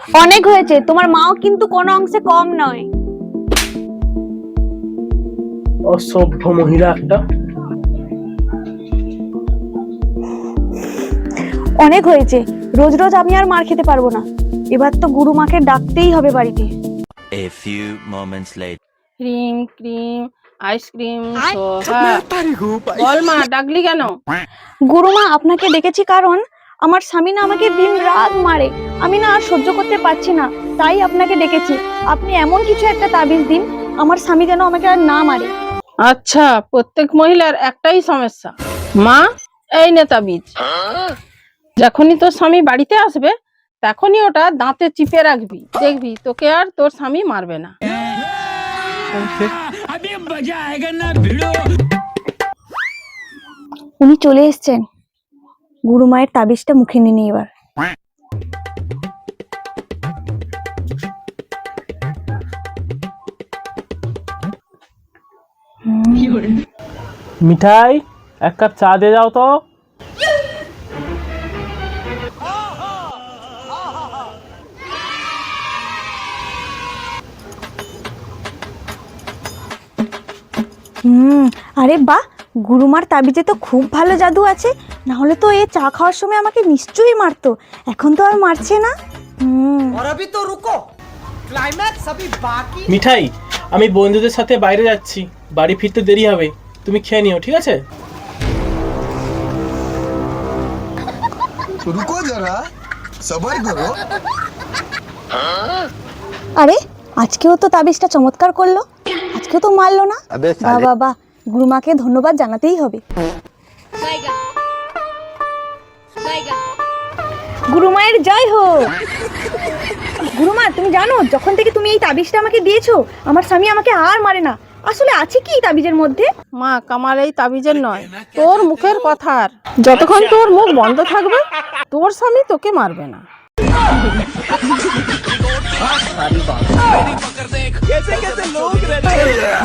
অনেক হয়েছে, তোমার মাও কিন্তু কোনো অংশে কম নয়। অসভ্য মহিলা একটা। অনেক হয়েছে, রোজ রোজ আমি আর মার খেতে পারবো না। এবার তো গুরুমাকে ডাকতেই হবে বাড়িতে। A few moments later. Cream cream ice cream Soha. বল মা, ডাকলি কেন? গুরুমা, আপনাকে ডেকেছি কারণ আমার স্বামী না আমাকে দিন রাত মারে। আমি না আর সহ্য করতে পারছি না, তাই আপনাকে ডেকেছি। আপনি এমন কিছু একটা তাবিজ দিন, আমার স্বামী যেন আমাকে আর না মারে। আচ্ছা, প্রত্যেক মহিলার একটাই সমস্যা। মা, এই নে তাবিজ। যখনই তোর স্বামী বাড়িতে আসবে তখনই ওটা দাঁতে চিপে রাখবি, দেখবি তোকে আর তোর স্বামী মারবে না। উনি চলে এসেছেন, গুরুমায়ের তাবিজটা মুখে নিয়ে এবার। মিঠাই, এক কাপ চা দিয়ে যাও তো। আরে বাহ, গুরুমার তাবিজে তো খুব ভালো জাদু আছে। না হলে তো এ চা খাওয়ার সময় আমাকে নিশ্চয়ই মারতো, এখন তো আর মারছে না। মিঠাই, আমি বন্ধুদের সাথে বাইরে যাচ্ছি, বাড়ি ফিরতে দেরি হবে, তুমি খেয়ে নিও, ঠিক আছে? रुको जरा सबर करो। আরে আজকেও তো তাবিজটা চমৎকার করলো, আজকেও তো মারলো না। বাহ বাহ বাহ, গুরুমাকে ধন্যবাদ জানাতেই হবে। গুরুমায়ের জয় হোক। গুরুমা, তুমি জানো যখন থেকে তুমি এই তাবিজটা আমাকে দিয়েছো, আমার স্বামী আমাকে আর মারে না। আসলে আছে কি তাবিজের মধ্যে? মা, কামাল এই তাবিজের নয়, তোর মুখের কথার। যতক্ষণ তোর মুখ বন্ধ থাকবে তোর স্বামী তোকে মারবে না। कैसे कैसे लोग रहते हैं।